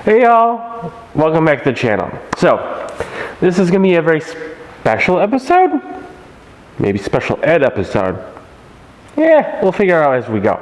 Hey y'all, welcome back to the channel. So, this is going to be a very special episode, maybe special ed episode. Yeah, we'll figure out as we go.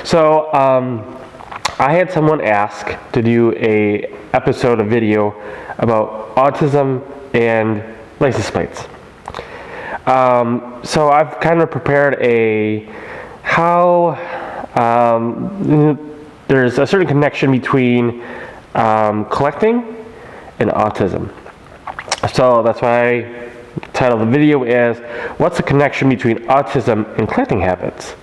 So, I had someone ask to do a episode of video about autism and license plates. So I've kind of prepared how there's a certain connection between collecting and autism. So that's why I titled the video is, what's the connection between autism and collecting habits?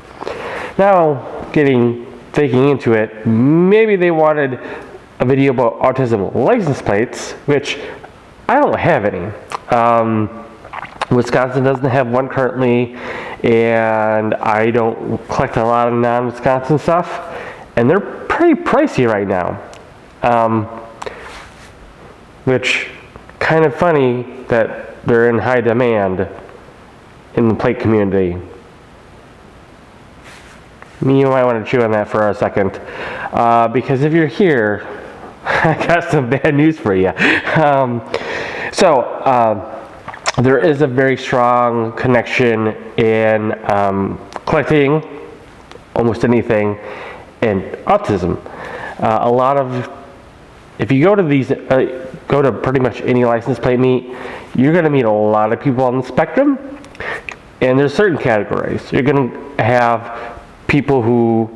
Now, thinking into it, maybe they wanted a video about autism license plates, which I don't have any. Wisconsin doesn't have one currently, and I don't collect a lot of non-Wisconsin stuff, and they're pretty pricey right now. Which kind of funny that they're in high demand in the plate community. You might want to chew on that for a second, because if you're here, I got some bad news for you. There is a very strong connection in collecting almost anything and autism. If you go to pretty much any license plate meet, you're going to meet a lot of people on the spectrum, and there's certain categories. You're going to have people who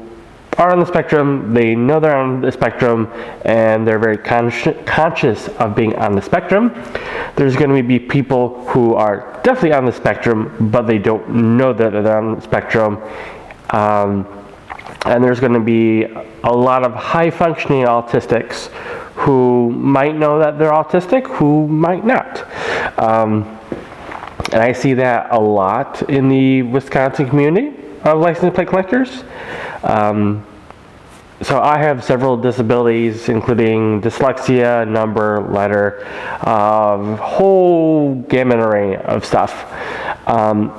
are on the spectrum, they know they're on the spectrum, and they're very conscious of being on the spectrum. There's going to be people who are definitely on the spectrum, but they don't know that they're on the spectrum. And there's going to be a lot of high-functioning autistics who might know that they're autistic, who might not. And I see that a lot in the Wisconsin community of license plate collectors. So I have several disabilities, including dyslexia, number, letter, whole gamut array of stuff.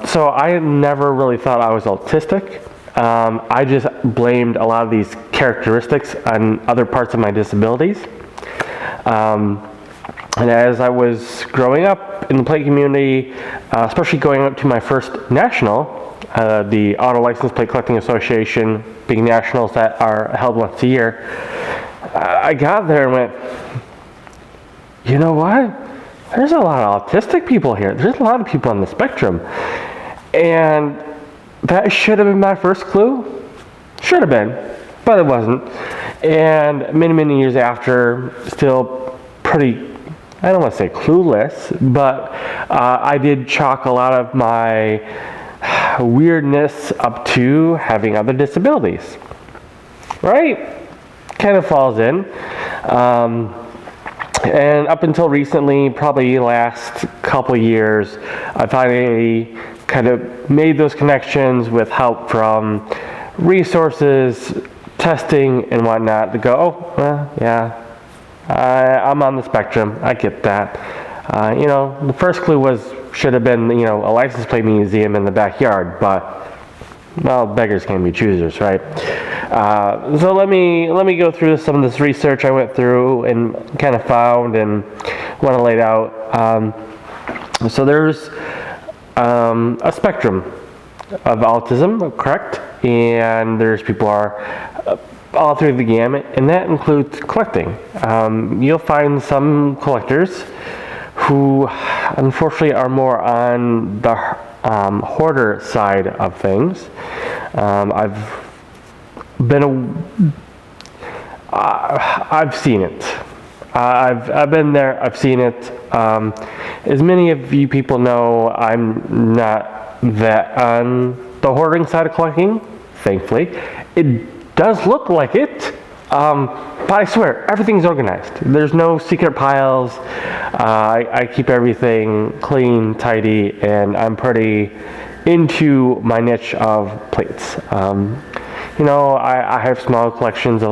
So I never really thought I was autistic. I just blamed a lot of these characteristics on other parts of my disabilities. And as I was growing up in the plate community, especially going up to my first national, the Auto License Plate Collecting Association, being nationals that are held once a year, I got there and went, you know what? There's a lot of autistic people here. There's a lot of people on the spectrum. And that should have been my first clue. Should have been, but it wasn't. And many years after, still pretty, I don't want to say clueless, but I did chalk a lot of my weirdness up to having other disabilities, right? Kind of falls in. And up until recently, probably last couple years, I finally kind of made those connections with help from resources, testing, and whatnot to go, oh, well, yeah, I'm on the spectrum. I get that. The first clue should have been, a license plate museum in the backyard, but, well, beggars can't be choosers, right? So let me go through some of this research I went through and kind of found and want to lay it out. So there's a spectrum of autism, correct? And there's people are all through the gamut, and that includes collecting. You'll find some collectors who unfortunately are more on the hoarder side of things. I've seen it. I've been there. I've seen it. As many of you people know, I'm not that on the hoarding side of collecting, thankfully. It does look like it, but I swear, everything's organized. There's no secret piles. I keep everything clean, tidy, and I'm pretty into my niche of plates. I have small collections of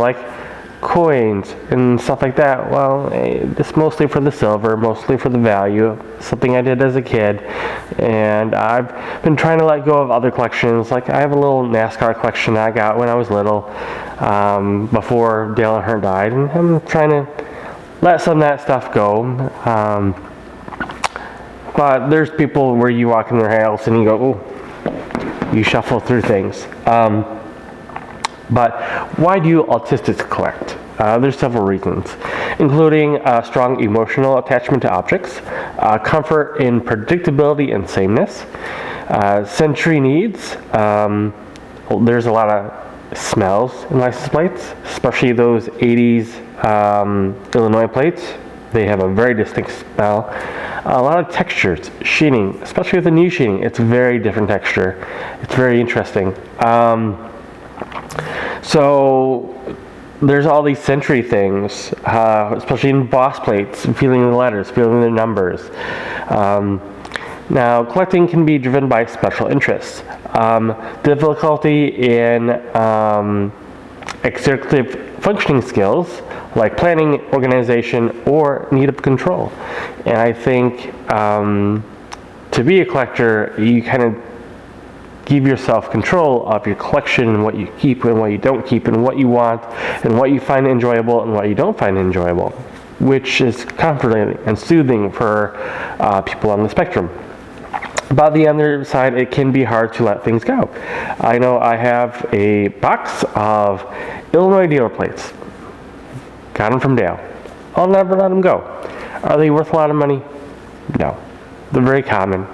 coins and stuff like that. Well, it's mostly for the silver, mostly for the value, something I did as a kid, and I've been trying to let go of other collections. Like I have a little NASCAR collection I got when I was little. before Dale and her died, and I'm trying to let some of that stuff go. But there's people where you walk in their house and you go, oh, you shuffle through things. But why do autistics collect? There's several reasons, including strong emotional attachment to objects, comfort in predictability and sameness, sensory needs. There's a lot of smells in license plates, especially those 80s Illinois plates. They have a very distinct smell. A lot of textures, sheening, especially with the new sheening. It's a very different texture. It's very interesting. So there's all these sensory things, especially in boss plates, feeling the letters, feeling the numbers. Now, collecting can be driven by special interests. Difficulty in executive functioning skills, like planning, organization, or need of control. And I think to be a collector, you kind of give yourself control of your collection and what you keep and what you don't keep and what you want and what you find enjoyable and what you don't find enjoyable, which is comforting and soothing for people on the spectrum. But the other side, it can be hard to let things go. I know I have a box of Illinois dealer plates. Got them from Dale. I'll never let them go. Are they worth a lot of money? No. They're very common.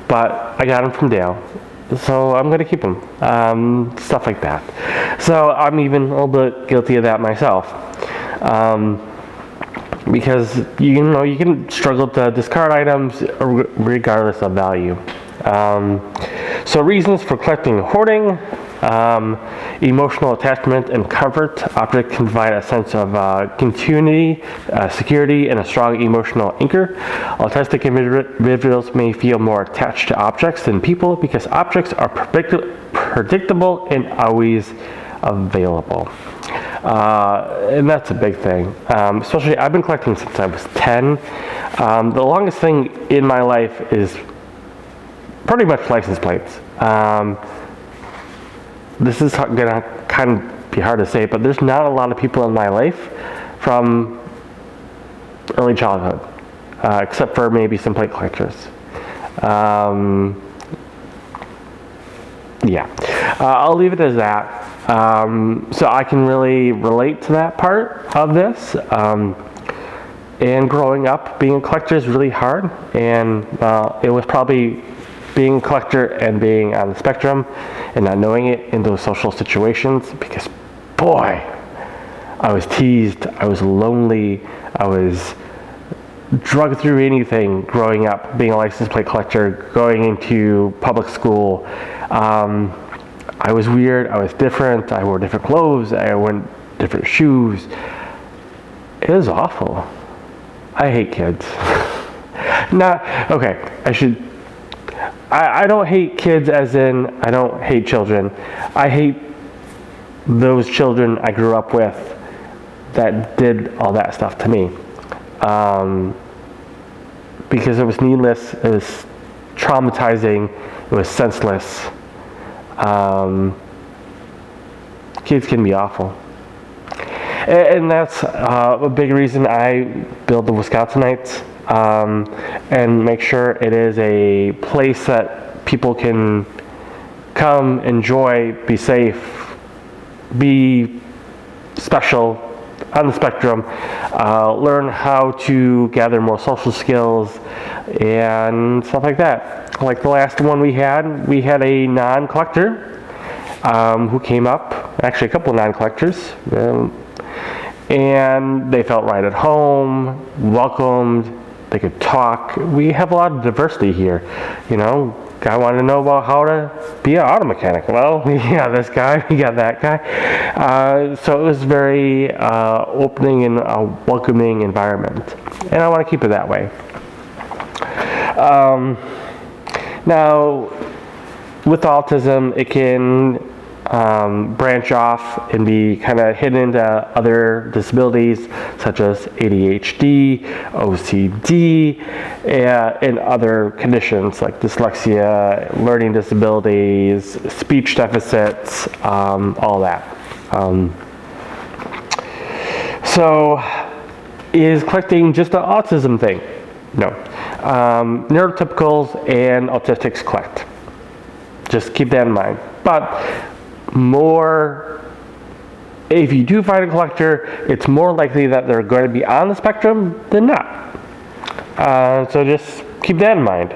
But I got them from Dale. So I'm going to keep them. Stuff like that. So I'm even a little bit guilty of that myself. Because you know you can struggle to discard items regardless of value. So reasons for collecting and hoarding: emotional attachment and comfort. Objects can provide a sense of continuity, security, and a strong emotional anchor. Autistic individuals may feel more attached to objects than people because objects are predictable and always available. And that's a big thing. Especially, I've been collecting since I was 10. The longest thing in my life is pretty much license plates. This is gonna kind of be hard to say, but there's not a lot of people in my life from early childhood, except for maybe some plate collectors. Yeah, I'll leave it as that. So I can really relate to that part of this. And growing up, being a collector is really hard. And it was probably being a collector and being on the spectrum and not knowing it in those social situations, because boy, I was teased, I was lonely, I was drugged through anything growing up, being a license plate collector, going into public school. I was weird, I was different, I wore different clothes, I wore different shoes. It was awful. I hate kids. I don't hate kids as in I don't hate children. I hate those children I grew up with that did all that stuff to me. Because it was needless, it was traumatizing, it was senseless. Kids can be awful. And that's a big reason I build the Wisconsinites, and make sure it is a place that people can come, enjoy, be safe, be special on the spectrum, learn how to gather more social skills and stuff like that. Like the last one we had a non-collector who came up, actually a couple of non-collectors, and they felt right at home, welcomed, they could talk. We have a lot of diversity here, you know. Guy wanted to know about how to be an auto mechanic. Well, we got this guy, we got that guy. So it was very opening and a welcoming environment. And I want to keep it that way. Now, with autism, it can branch off and be kind of hidden into other disabilities such as ADHD, OCD, and other conditions like dyslexia, learning disabilities, speech deficits, all that. So, is collecting just an autism thing? No. Neurotypicals and autistics collect. Just keep that in mind. But if you do find a collector, it's more likely that they're going to be on the spectrum than not. So just keep that in mind.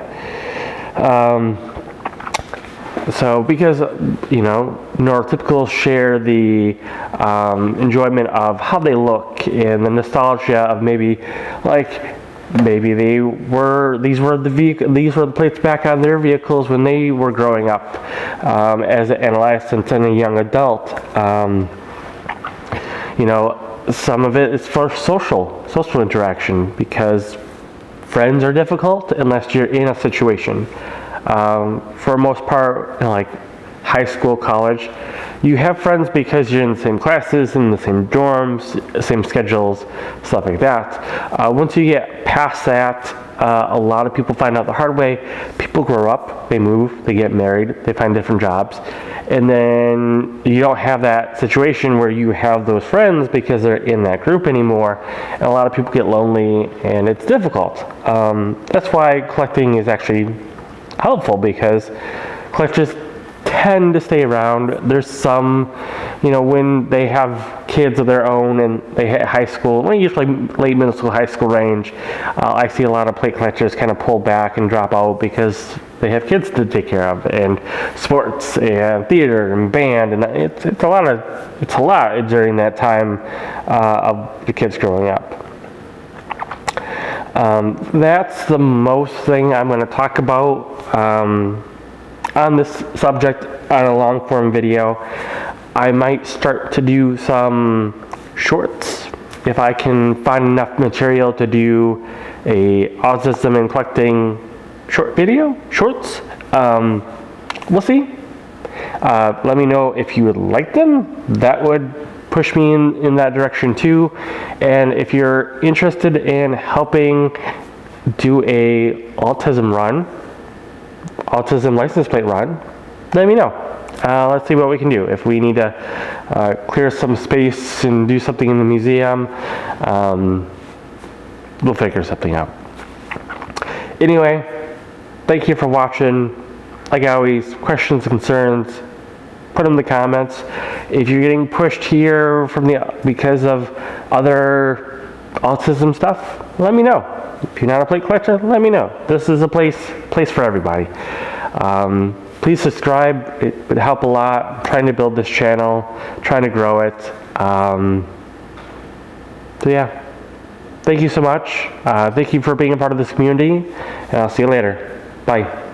So because, neurotypicals share the enjoyment of how they look and the nostalgia of maybe these were the plates back on their vehicles when they were growing up as an adolescent and a young adult. Some of it is for social interaction, because friends are difficult unless you're in a situation. For the most part, like high school, college, you have friends because you're in the same classes, in the same dorms, same schedules, stuff like that. Once you get past that, a lot of people find out the hard way. People grow up, they move, they get married, they find different jobs, and then you don't have that situation where you have those friends because they're in that group anymore, and a lot of people get lonely, and it's difficult. That's why collecting is actually helpful, because collectors tend to stay around. There's some, when they have kids of their own and they hit high school, usually late middle school, high school range, I see a lot of plate collectors kind of pull back and drop out because they have kids to take care of, and sports and theater and band, and it's a lot during that time of the kids growing up. That's the most thing I'm going to talk about on this subject on a long form video. I might start to do some shorts if I can find enough material to do a autism and collecting shorts. We'll see. Let me know if you would like them. That would push me in that direction too. And if you're interested in helping do a autism license plate run, let me know. Let's see what we can do. If we need to clear some space and do something in the museum, we'll figure something out. Anyway, thank you for watching. Like always, questions, concerns, put them in the comments. If you're getting pushed here because of other autism stuff, let me know. If you're not a plate collector, let me know. This is a place for everybody. Please subscribe. It would help a lot. I'm trying to build this channel, trying to grow it. So yeah, thank you so much. Thank you for being a part of this community, and I'll see you later. Bye.